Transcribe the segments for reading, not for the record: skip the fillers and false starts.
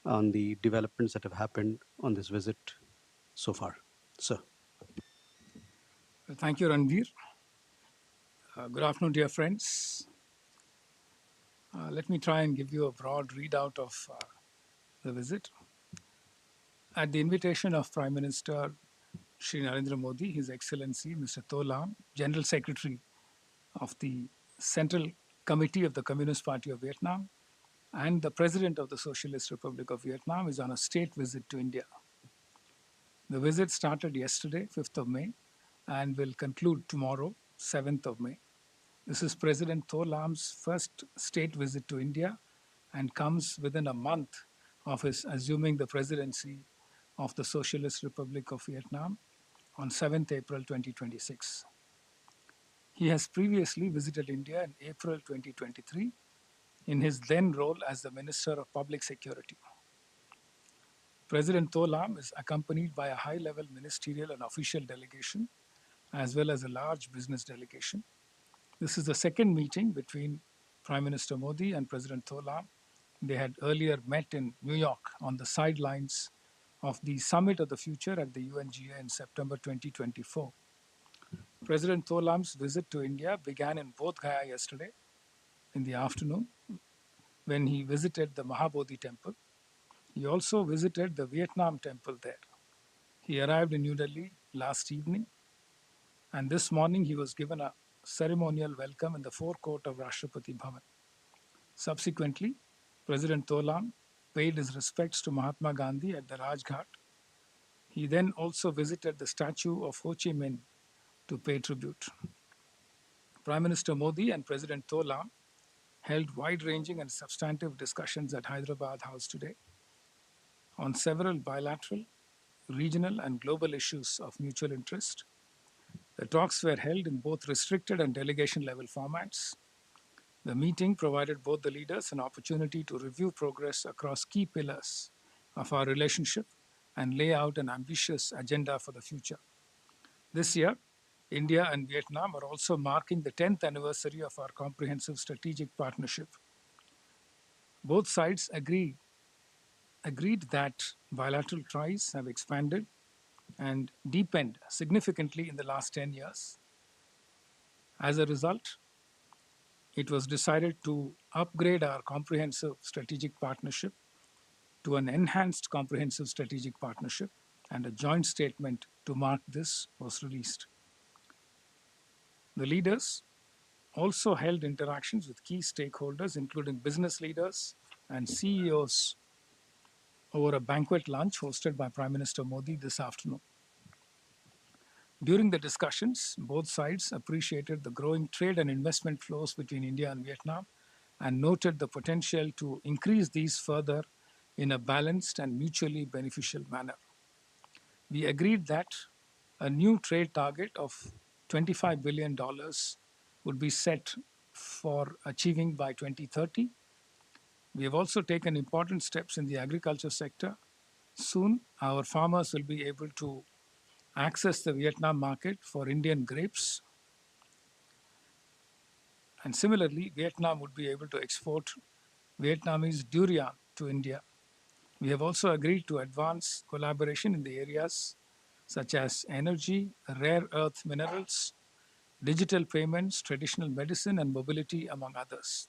on the developments that have happened on this visit so far. Sir. Thank you, Ranveer. Good afternoon, dear friends. Let me try and give you a broad readout of the visit. At the invitation of Prime Minister Shri Narendra Modi, His Excellency Mr. To Lam, General Secretary of the Central Committee of the Communist Party of Vietnam, and the President of the Socialist Republic of Vietnam is on a state visit to India. The visit started yesterday, 5th of May, and will conclude tomorrow, 7th of May. This is President To Lam's first state visit to India and comes within a month of his assuming the presidency of the Socialist Republic of Vietnam on 7th April 2026. He has previously visited India in April 2023 in his then role as the Minister of Public Security. President To Lam is accompanied by a high-level ministerial and official delegation, as well as a large business delegation. This is the second meeting between Prime Minister Modi and President To Lam. They had earlier met in New York on the sidelines of the Summit of the Future at the UNGA in September 2024. President To Lam's visit to India began in Bodh Gaya yesterday in the afternoon when he visited the Mahabodhi temple. He also visited the Vietnam temple there. He arrived in New Delhi last evening, and this morning he was given a ceremonial welcome in the forecourt of Rashtrapati Bhavan. Subsequently, President To Lam paid his respects to Mahatma Gandhi at the Rajghat. He then also visited the statue of Ho Chi Minh to pay tribute. Prime Minister Modi and President To Lam held wide-ranging and substantive discussions at Hyderabad House today on several bilateral, regional, and global issues of mutual interest. The talks were held in both restricted and delegation-level formats. The meeting provided both the leaders an opportunity to review progress across key pillars of our relationship and lay out an ambitious agenda for the future. This year, India and Vietnam are also marking the 10th anniversary of our comprehensive strategic partnership. Both sides agreed that bilateral ties have expanded and deepened significantly in the last 10 years. As a result, it was decided to upgrade our comprehensive strategic partnership to an enhanced comprehensive strategic partnership, and a joint statement to mark this was released. The leaders also held interactions with key stakeholders, including business leaders and CEOs, over a banquet lunch hosted by Prime Minister Modi this afternoon. During the discussions, both sides appreciated the growing trade and investment flows between India and Vietnam and noted the potential to increase these further in a balanced and mutually beneficial manner. We agreed that a new trade target of $25 billion would be set for achieving by 2030. We have also taken important steps in the agriculture sector. Soon, our farmers will be able to access the Vietnam market for Indian grapes. And similarly, Vietnam would be able to export Vietnamese durian to India. We have also agreed to advance collaboration in the areas such as energy, rare earth minerals, digital payments, traditional medicine, and mobility, among others.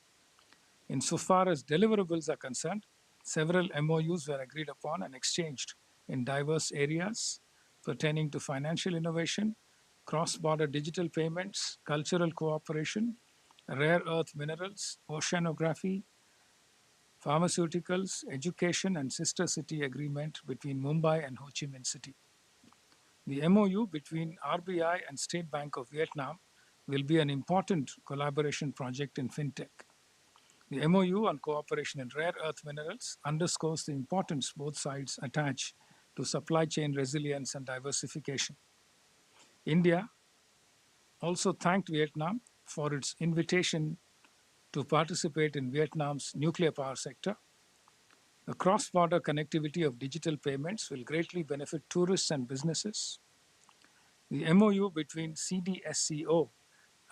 Insofar as deliverables are concerned, several MOUs were agreed upon and exchanged in diverse areas pertaining to financial innovation, cross-border digital payments, cultural cooperation, rare earth minerals, oceanography, pharmaceuticals, education, and sister city agreement between Mumbai and Ho Chi Minh City. The MOU between RBI and State Bank of Vietnam will be an important collaboration project in fintech. The MOU on cooperation in rare earth minerals underscores the importance both sides attach to supply chain resilience and diversification. India also thanked Vietnam for its invitation to participate in Vietnam's nuclear power sector. The cross-border connectivity of digital payments will greatly benefit tourists and businesses. The MOU between CDSCO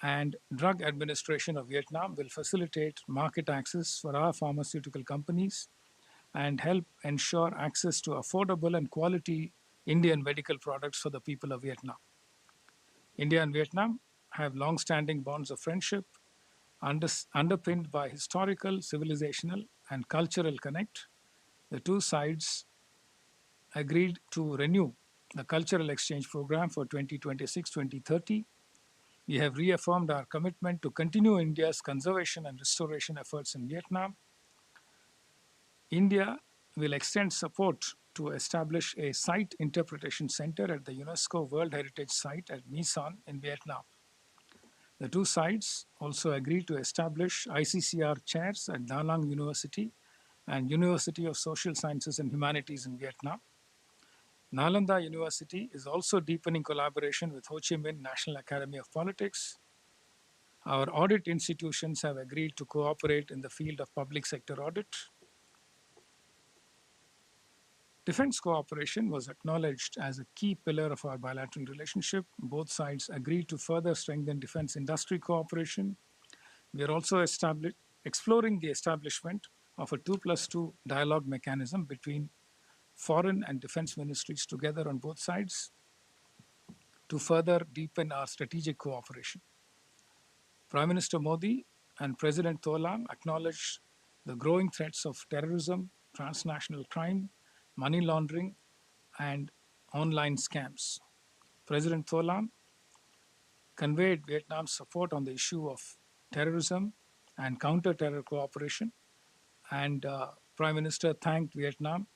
and Drug Administration of Vietnam will facilitate market access for our pharmaceutical companies and help ensure access to affordable and quality Indian medical products for the people of Vietnam. India and Vietnam have long standing bonds of friendship underpinned by historical, civilizational, and cultural connect. The two sides agreed to renew the cultural exchange program for 2026-2030. We have reaffirmed our commitment to continue India's conservation and restoration efforts in Vietnam. India will extend support to establish a site interpretation center at the UNESCO World Heritage Site at My Son in Vietnam. The two sides also agreed to establish ICCR chairs at Da Nang University and University of Social Sciences and Humanities in Vietnam. Nalanda University is also deepening collaboration with Ho Chi Minh National Academy of Politics. Our audit institutions have agreed to cooperate in the field of public sector audit. Defense cooperation was acknowledged as a key pillar of our bilateral relationship. Both sides agreed to further strengthen defense industry cooperation. We are also exploring the establishment of a 2+2 dialogue mechanism between foreign and defense ministries together on both sides to further deepen our strategic cooperation. Prime Minister Modi and President Tholam acknowledged the growing threats of terrorism, transnational crime, money laundering, and online scams. President Tholam conveyed Vietnam's support on the issue of terrorism and counter-terror cooperation, and Prime Minister thanked Vietnam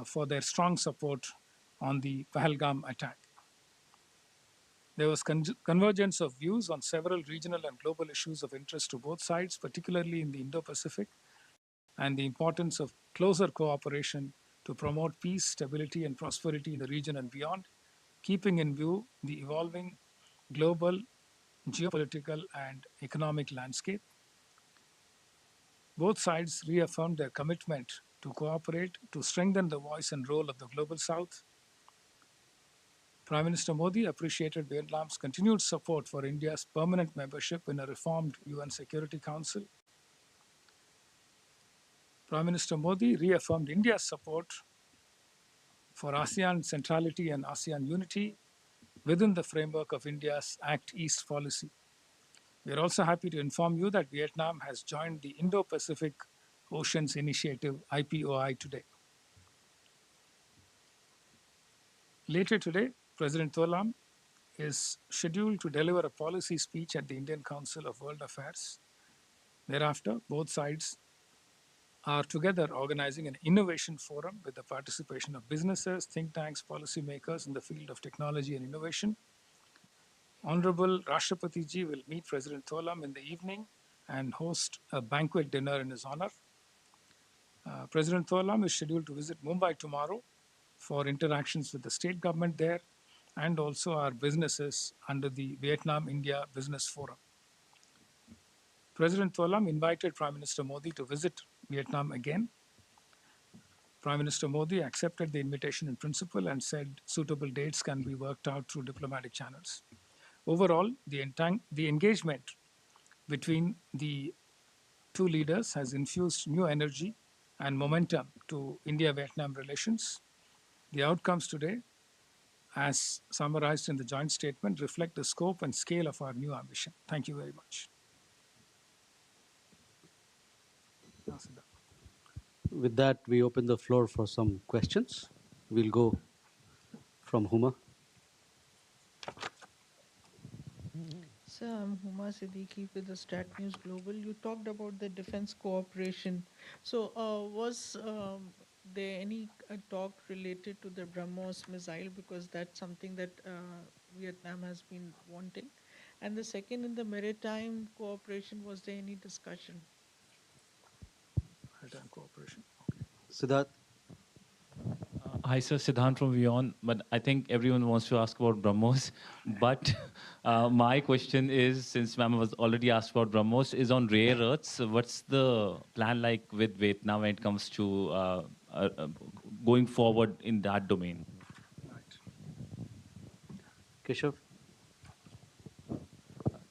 for their strong support on the Pahalgam attack. There was convergence of views on several regional and global issues of interest to both sides, particularly in the Indo-Pacific, and the importance of closer cooperation to promote peace, stability, and prosperity in the region and beyond, keeping in view the evolving global geopolitical and economic landscape. Both sides reaffirmed their commitment to cooperate to strengthen the voice and role of the Global South. Prime Minister Modi appreciated Vietnam's continued support for India's permanent membership in a reformed UN Security Council. Prime Minister Modi reaffirmed India's support for ASEAN centrality and ASEAN unity within the framework of India's Act East policy. We are also happy to inform you that Vietnam has joined the Indo-Pacific Oceans Initiative, IPOI, today. Later today, President Tholam is scheduled to deliver a policy speech at the Indian Council of World Affairs. Thereafter, both sides are together organizing an innovation forum with the participation of businesses, think tanks, policymakers in the field of technology and innovation. Honorable Rashtrapati Ji will meet President Tholam in the evening and host a banquet dinner in his honor. President Tholam is scheduled to visit Mumbai tomorrow for interactions with the state government there and also our businesses under the Vietnam-India Business Forum. President Tholam invited Prime Minister Modi to visit Vietnam again. Prime Minister Modi accepted the invitation in principle and said suitable dates can be worked out through diplomatic channels. Overall, the engagement between the two leaders has infused new energy and momentum to India-Vietnam relations. The outcomes today, as summarized in the joint statement, reflect the scope and scale of our new ambition. Thank you very much. With that, we open the floor for some questions. We'll go from Huma. So, I'm Huma Siddiqui with the Stat News Global. You talked about the defense cooperation. So, was there any talk related to the BrahMos missile? Because that's something that Vietnam has been wanting. And the second, in the maritime cooperation, was there any discussion? Maritime cooperation. Siddharth, Hi, sir, Siddhant from Vion. But I think everyone wants to ask about BrahMos. But my question is, since ma'am was already asked about BrahMos, is on rare earths. So what's the plan like with Vietnam when it comes to going forward in that domain? Right. Keshav.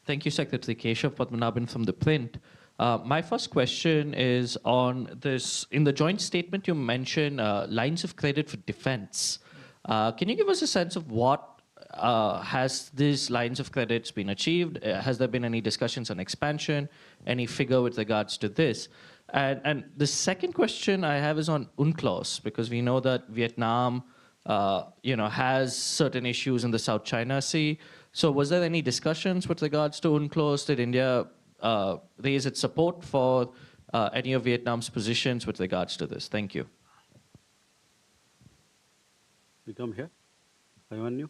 Thank you, Secretary Keshav Padmanabhan from The Print. My first question is on this. In the joint statement, you mentioned lines of credit for defense. Can you give us a sense of what has these lines of credits been achieved? Has there been any discussions on expansion? Any figure with regards to this? And the second question I have is on UNCLOS, because we know that Vietnam has certain issues in the South China Sea. So was there any discussions with regards to UNCLOS? Did India raise its support for any of Vietnam's positions with regards to this? Thank you. We come here. Ayuanyu.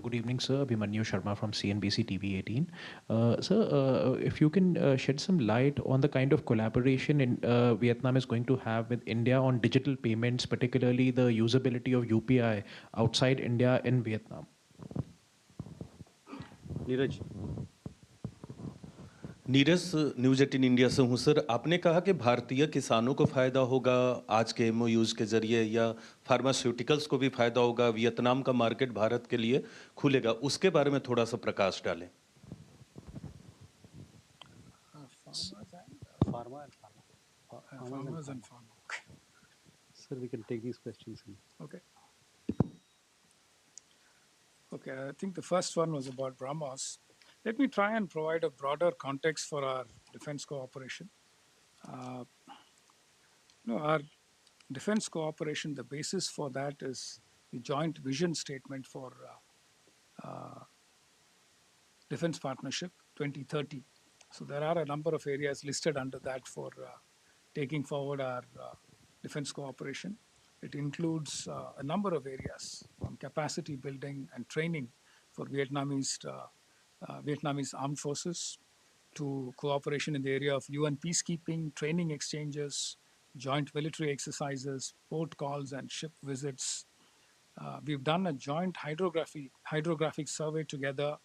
Good evening, sir. Abhimanyu Sharma from CNBC TV 18. Sir, if you can shed some light on the kind of collaboration Vietnam is going to have with India on digital payments, particularly the usability of UPI outside India in Vietnam. Neeraj. Neeraj news 18 India से हूँ sir. आपने कहा कि भारतीय किसानों को फ़ायदा होगा आज के MOUs के ज़रिए या फार्मास्यूटिकल्स को भी फ़ायदा होगा, वियतनाम का मार्केट भारत के लिए खुलेगा, उसके बारे में थोड़ा सा प्रकाश डालें। Farmers and pharma. Sir, we can take these questions. Okay. Okay, I think the first one was about BrahMos. Let me try and provide a broader context for our defense cooperation. Our defense cooperation, the basis for that is the joint vision statement for defense partnership 2030. So there are a number of areas listed under that for taking forward our defense cooperation. It includes a number of areas from capacity building and training for Vietnamese armed forces to cooperation in the area of UN peacekeeping, training exchanges, joint military exercises, port calls and ship visits. We've done a joint hydrographic survey together,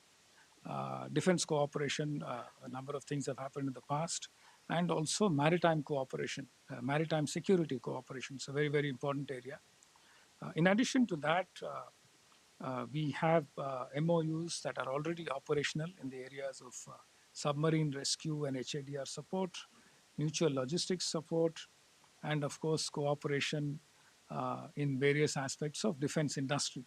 defense cooperation, a number of things have happened in the past, and also maritime cooperation, maritime security cooperation. It's a very, very important area. In addition to that, we have MOUs that are already operational in the areas of submarine rescue and HADR support, mutual logistics support, and of course, cooperation in various aspects of defense industry.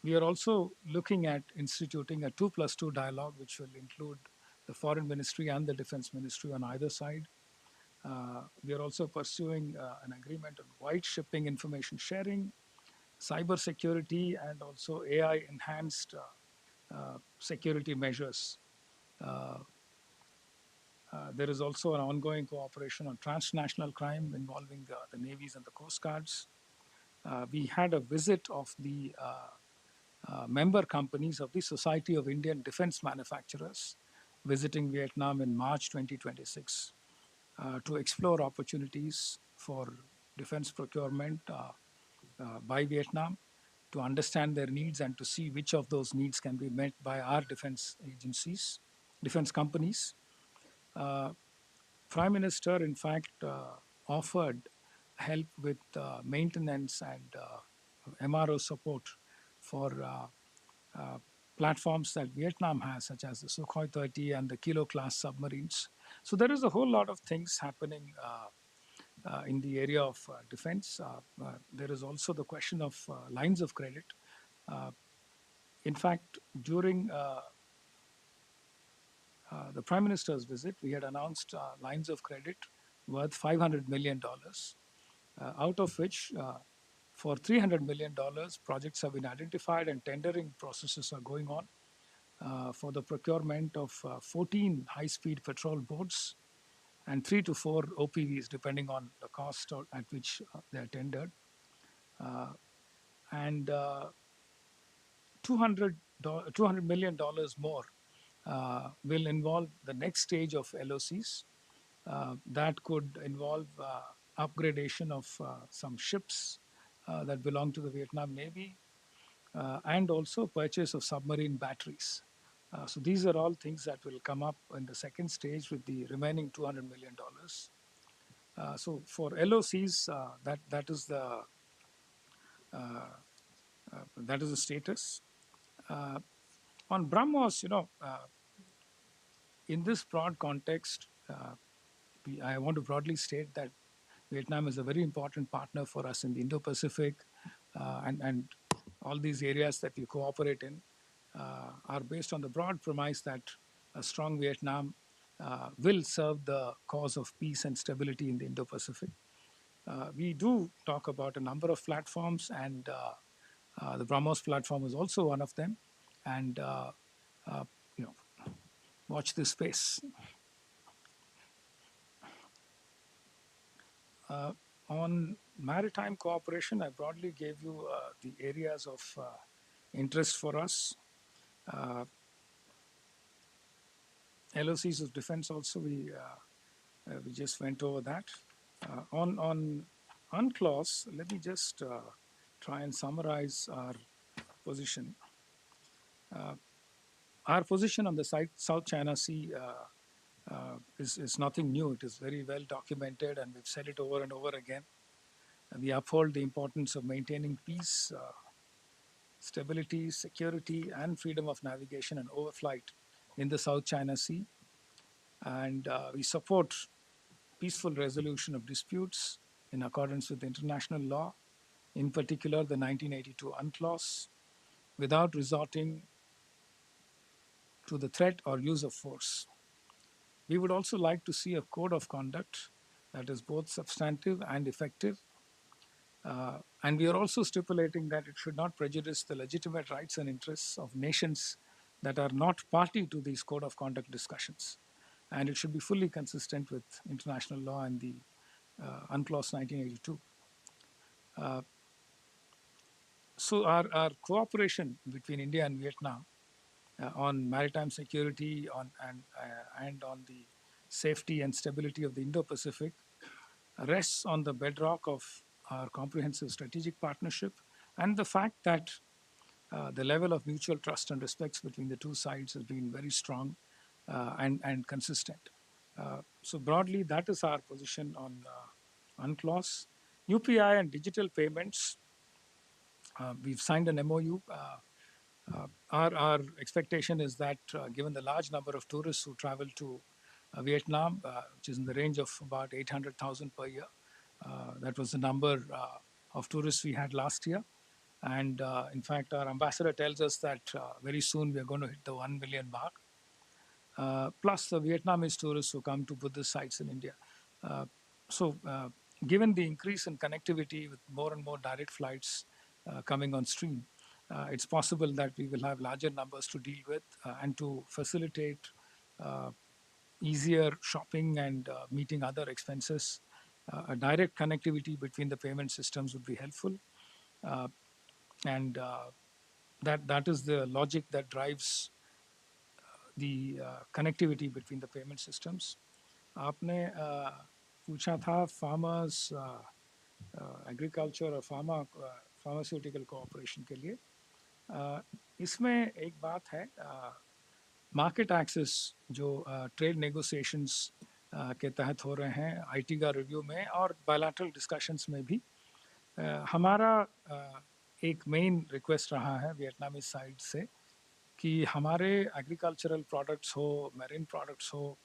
We are also looking at instituting a 2+2 dialogue, which will include the Foreign Ministry and the Defense Ministry on either side. We are also pursuing an agreement on white shipping information sharing, cyber security, and also AI enhanced security measures. There is also an ongoing cooperation on transnational crime involving the navies and the coast guards. We had a visit of the member companies of the Society of Indian Defense Manufacturers visiting Vietnam in March 2026 to explore opportunities for defense procurement by Vietnam, to understand their needs and to see which of those needs can be met by our defense agencies, defense companies. Prime Minister, in fact, offered help with maintenance and MRO support for platforms that Vietnam has, such as the Sukhoi 30 and the Kilo class submarines. So there is a whole lot of things happening in the area of defense. There is also the question of lines of credit. In fact, during the Prime Minister's visit, we had announced lines of credit worth $500 million, out of which for $300 million, projects have been identified and tendering processes are going on for the procurement of 14 high-speed patrol boats and 3 to 4 OPVs, depending on the cost at which they are tendered. And $200 million more will involve the next stage of LOCs. That could involve upgradation of some ships that belong to the Vietnam Navy, and also purchase of submarine batteries. So these are all things that will come up in the second stage with the remaining $200 million. So for LOCs, that is the status. On BrahMos, in this broad context, I want to broadly state that Vietnam is a very important partner for us in the Indo-Pacific, and all these areas that we cooperate in are based on the broad premise that a strong Vietnam will serve the cause of peace and stability in the Indo-Pacific. We do talk about a number of platforms, and the BrahMos platform is also one of them. And you know, watch this space. On maritime cooperation, I broadly gave you the areas of interest for us. LOCs of defense also, we just went over that. On UNCLOS, let me just try and summarize our position. Our position on the South China Sea is nothing new. It is very well documented, and we've said it over and over again. We uphold the importance of maintaining peace, stability, security, and freedom of navigation and overflight in the South China Sea. And we support peaceful resolution of disputes in accordance with international law, in particular the 1982 UNCLOS, without resorting to the threat or use of force. We would also like to see a code of conduct that is both substantive and effective. And we are also stipulating that it should not prejudice the legitimate rights and interests of nations that are not party to these code of conduct discussions. And it should be fully consistent with international law and the UNCLOS 1982. So our cooperation between India and Vietnam on maritime security and on the safety and stability of the Indo-Pacific rests on the bedrock of our comprehensive strategic partnership and the fact that the level of mutual trust and respect between the two sides has been very strong and consistent. So broadly, that is our position on UNCLOS. UPI and digital payments, we've signed an MOU. Our expectation is that given the large number of tourists who travel to Vietnam, which is in the range of about 800,000 per year, that was the number of tourists we had last year. And in fact, our ambassador tells us that very soon we are going to hit the 1 million mark. Plus the Vietnamese tourists who come to Buddhist sites in India. So given the increase in connectivity with more and more direct flights coming on stream, it's possible that we will have larger numbers to deal with and to facilitate easier shopping and meeting other expenses. A direct connectivity between the payment systems would be helpful. And that is the logic that drives the connectivity between the payment systems. आपने पूछा था farmers, agriculture और pharmaceutical cooperation के लिए. इसमें एक बात है, मार्केट एक्सेस जो ट्रेड नेगोशिएशंस के तहत हो रहे हैं आईटी का रिव्यू में और बायलैटरल डिस्कशंस में भी हमारा एक मेन रिक्वेस्ट रहा है वियतनामी साइड से कि हमारे एग्रीकल्चरल प्रोडक्ट्स हो, मैरीन प्रोडक्ट्स हो,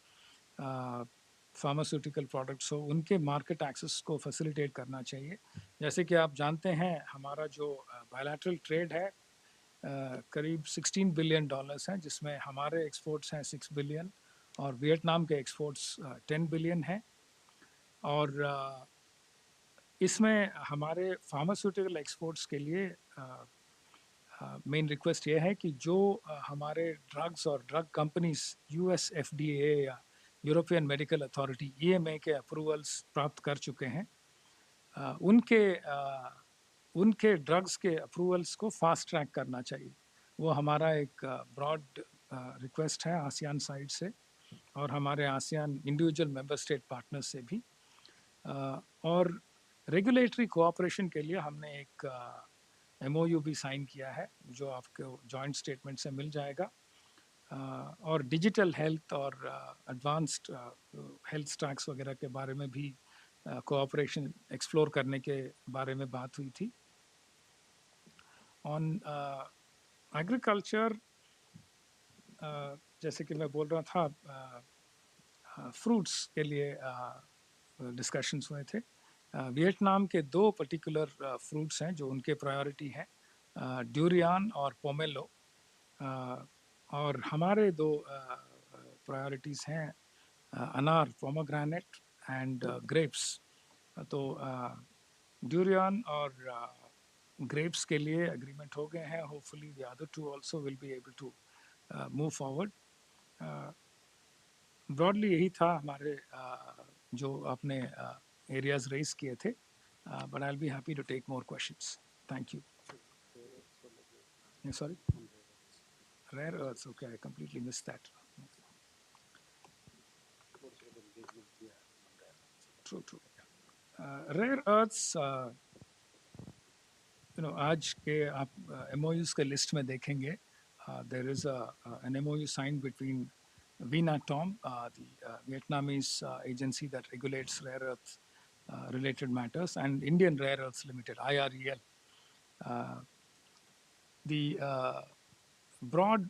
फार्मास्यूटिकल प्रोडक्ट्स हो, उनके मार्केट एक्सेस को फैसिलिटेट करना चाहिए. जैसे कि आप जानते हैं हमारा जो बायलैटरल ट्रेड है करीब $16 बिलियन हैं, जिसमें हमारे एक्सपोर्ट्स हैं 6 बिलियन और वियतनाम के एक्सपोर्ट्स 10 बिलियन हैं. और इसमें हमारे फार्मास्यूटिकल एक्सपोर्ट्स के लिए मेन रिक्वेस्ट ये है कि जो हमारे ड्रग्स और ड्रग कंपनीज यूएस एफडीए या यूरोपियन मेडिकल अथॉरिटी ईएमए के अप्रूवल्स प्राप्त कर चुके हैं, उनके ड्रग्स के अप्रूवल्स को फास्ट ट्रैक करना चाहिए. वो हमारा एक ब्रॉड रिक्वेस्ट है आसियान साइड से और हमारे ASEAN individual member state partners से भी. और रेगुलेटरी कोऑपरेशन के लिए हमने एक MOU भी साइन किया है जो आपको जॉइंट स्टेटमेंट से मिल जाएगा. और डिजिटल हेल्थ और एडवांस्ड हेल्थ स्टैक्स वगैरह के बारे में भी कोऑपरेशन एक्सप्लोर करने के बारे में बात हुई थी. ऑन एग्रीकल्चर, जैसे कि मैं बोल रहा था, फ्रूट्स के लिए डिस्कशंस हुए थे। वियतनाम के दो पर्टिकुलर फ्रूट्स हैं जो उनके प्रायोरिटी हैं, ड्यूरियन और पोमेलो। और हमारे दो प्रायोरिटीज़ हैं, अनार, पोमोग्रेनेट एंड ग्रेप्स। तो ड्यूरियन और ग्रेप्स के लिए एग्रीमेंट हो गए हैं। Hopefully the other two also will be able to move forward. Broadly यही था हमारे जो आपने एरियाज रेज किए थे, but I will be happy to take more questions. Thank you. Sorry, rare earths, okay, I completely missed that. True, true. Rare earths, आज के आप MOUs के लिस्ट में देखेंगे, there is an MOU signed between VNATOM, the Vietnamese agency that regulates rare earth related matters, and Indian Rare Earths Limited, IREL. The broad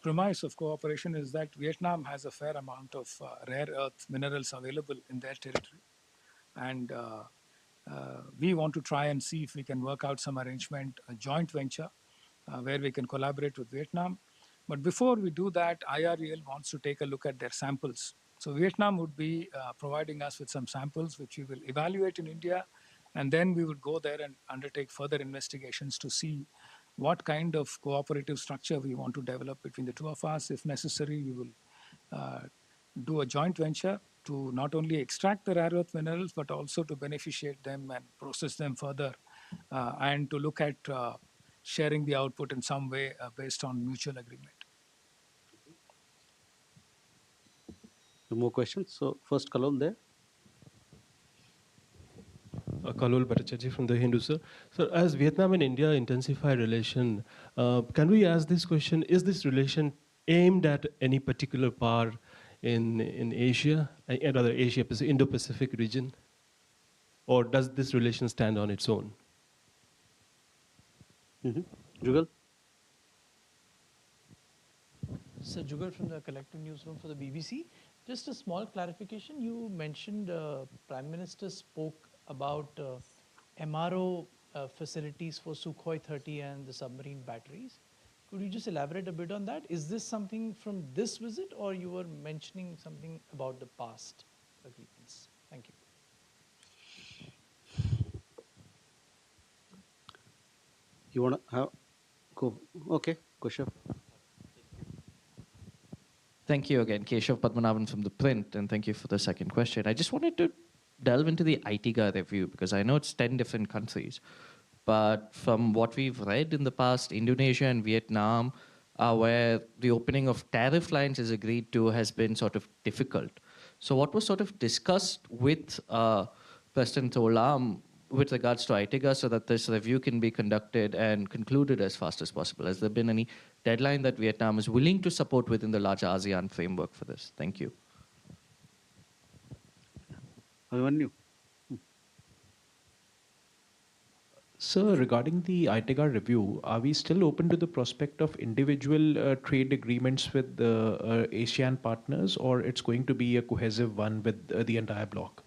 premise of cooperation is that Vietnam has a fair amount of rare earth minerals available in their territory, and we want to try and see if we can work out some arrangement, a joint venture, where we can collaborate with Vietnam. But before we do that, IREL wants to take a look at their samples. So Vietnam would be providing us with some samples, which we will evaluate in India, and then we would go there and undertake further investigations to see what kind of cooperative structure we want to develop between the two of us. If necessary, we will do a joint venture to not only extract the rare earth minerals, but also to beneficiate them and process them further, and to look at sharing the output in some way based on mutual agreement. No more questions. So first, Kalol there. Kalol Bhattacharjee from the Hindu, sir. So as Vietnam and India intensify relation, can we ask this question, is this relation aimed at any particular power in Asia, and other Asia, Indo-Pacific region? Or does this relation stand on its own? Jugal. Sir Jugal from the Collective Newsroom for the BBC. Just a small clarification. You mentioned Prime Minister spoke about MRO facilities for Sukhoi 30 and the submarine batteries. Could you just elaborate a bit on that? Is this something from this visit, or you were mentioning something about the past agreements? Thank you. You want to have go? Okay, Kushav. Thank you again, Keshav Padmanabhan from The Print, and thank you for the second question. I just wanted to delve into the ITGA review because I know it's 10 different countries, but from what we've read in the past, Indonesia and Vietnam, where the opening of tariff lines is agreed to, has been sort of difficult. So what was sort of discussed with President Olam with regards to ITIGA so that this review can be conducted and concluded as fast as possible? Has there been any deadline that Vietnam is willing to support within the larger ASEAN framework for this? Thank you. Avanyu. Sir, regarding the ITEGA review, are we still open to the prospect of individual trade agreements with the ASEAN partners, or it's going to be a cohesive one with the entire bloc?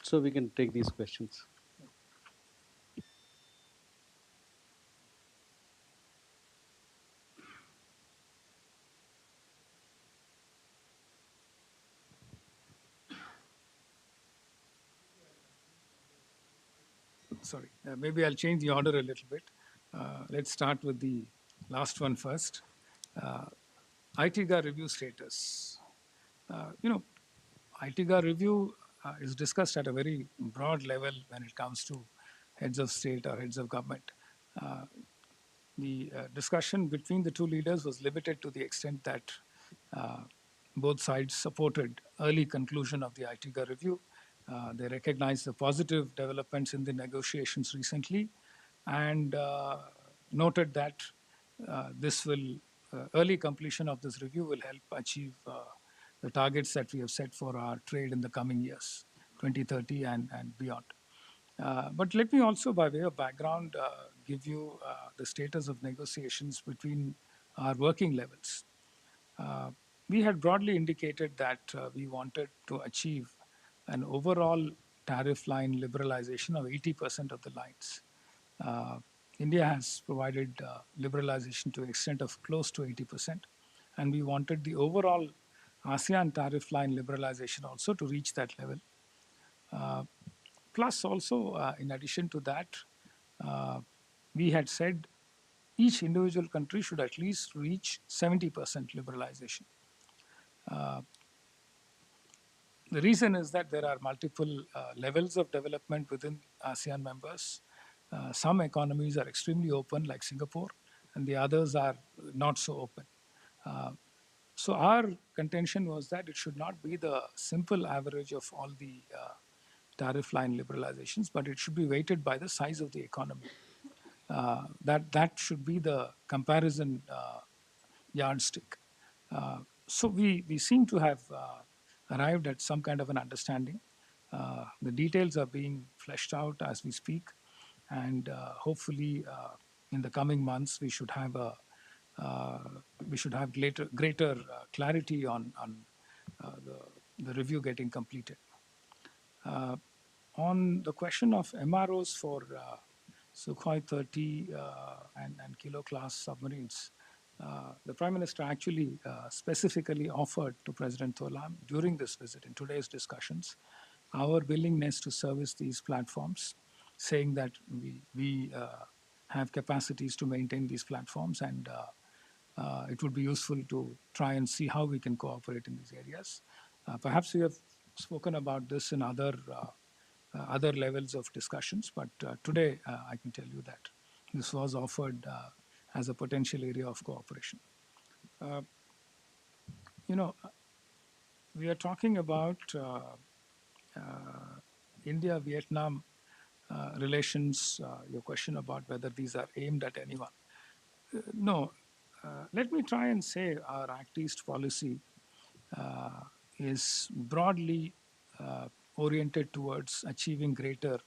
So we can take these questions. Sorry, maybe I'll change the order a little bit. Let's start with the last one first. ITGA review status. ITGA review is discussed at a very broad level when it comes to heads of state or heads of government. The discussion between the two leaders was limited to the extent that both sides supported early conclusion of the ITGA review. They recognized the positive developments in the negotiations recently and noted that early completion of this review will help achieve the targets that we have set for our trade in the coming years. 2030 and beyond. But let me also, by way of background, give you the status of negotiations between our working levels. We had broadly indicated that we wanted to achieve an overall tariff line liberalization of 80% of the lines. Uh, India has provided liberalization to the extent of close to 80%, and we wanted the overall ASEAN tariff line liberalization also to reach that level. Plus, also, in addition to that, uh, we had said each individual country should at least reach 70% liberalization. The reason is that there are multiple levels of development within ASEAN members. Some economies are extremely open, like Singapore, and the others are not so open. So our contention was that it should not be the simple average of all the tariff line liberalizations, but it should be weighted by the size of the economy. That should be the comparison yardstick. So we seem to have arrived at some kind of an understanding. The details are being fleshed out as we speak, and hopefully in the coming months we should have greater clarity on the review getting completed. On the question of MROs for Sukhoi 30 and Kilo class submarines, the Prime Minister actually specifically offered to President Tholam during this visit in today's discussions our willingness to service these platforms, saying that we have capacities to maintain these platforms, and it would be useful to try and see how we can cooperate in these areas. Perhaps we have spoken about this in other levels of discussions, but today I can tell you that this was offered as a potential area of cooperation. You know, we are talking about India-Vietnam relations, your question about whether these are aimed at anyone. No, let me try and say our Act East policy is broadly oriented towards achieving greater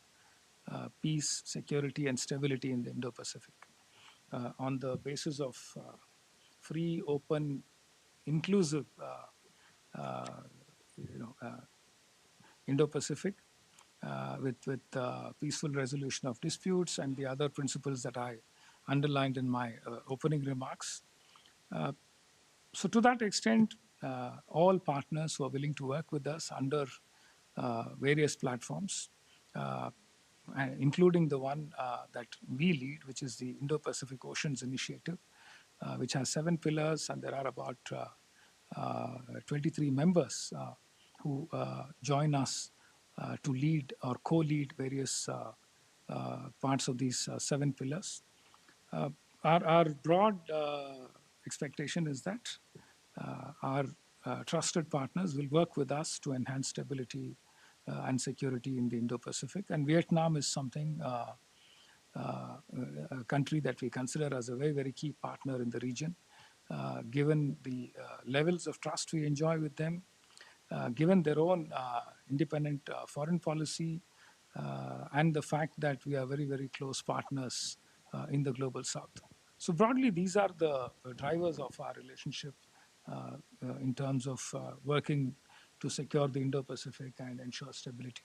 peace, security, and stability in the Indo-Pacific on the basis of free, open, inclusive, Indo-Pacific with peaceful resolution of disputes and the other principles that I underlined in my opening remarks. So to that extent, all partners who are willing to work with us under various platforms, including the one that we lead, which is the Indo-Pacific Oceans Initiative, which has 7 pillars, and there are about 23 members who join us to lead or co-lead various parts of these 7 pillars. Our broad expectation is that our trusted partners will work with us to enhance stability and security in the Indo-Pacific. And Vietnam is something, a country that we consider as a very, very key partner in the region, given the levels of trust we enjoy with them, given their own independent foreign policy, and the fact that we are very, very close partners in the global south. So broadly, these are the drivers of our relationship in terms of working to secure the Indo-Pacific and ensure stability.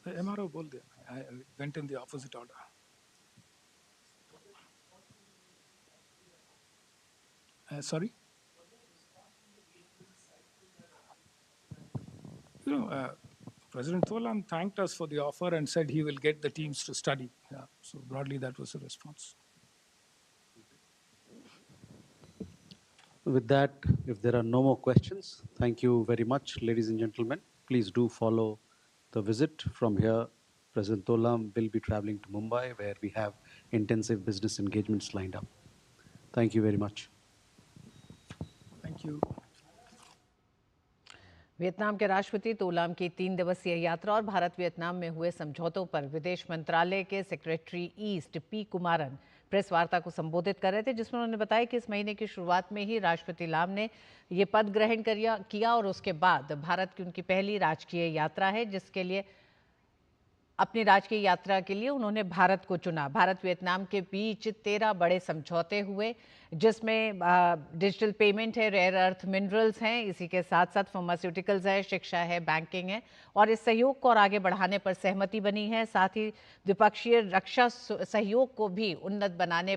The MRO bol diya. I went in the opposite order. Sorry? President Tholam thanked us for the offer and said he will get the teams to study. So broadly, that was the response. With that, if there are no more questions, thank you very much, ladies and gentlemen. Please do follow the visit. From here, President Tholam will be traveling to Mumbai, where we have intensive business engagements lined up. Thank you very much. Thank you. Vietnam के राष्ट्रपति तोलाम की 3 दिवसीय यात्रा और Bharat Vietnam में हुए समझौतों पर विदेश मंत्रालय के secretary east P Kumaran press वार्ता को संबोधित कर रहे थे, जिसमें उन्होंने बताया कि इस महीने की शुरुआत में ही राष्ट्रपति लाम ने ये पद ग्रहण किया और उसके बाद भारत की उनकी पहली राजकीय यात्रा है, जिसके लिए अपनी राजकीय यात्रा के लिए उन्होंने भारत को चुना। भारत वियतनाम के बीच 13 बड़े समझौते हुए, जिसमें डिजिटल पेमेंट है, रेयर अर्थ मिनरल्स हैं, इसी के साथ साथ फार्मास्यूटिकल्स है, शिक्षा है, बैंकिंग है, और इस सहयोग को और आगे बढ़ाने पर सहमति बनी है। साथ ही द्विपक्षीय रक्षा सहयोग को भी उन्नत बनाने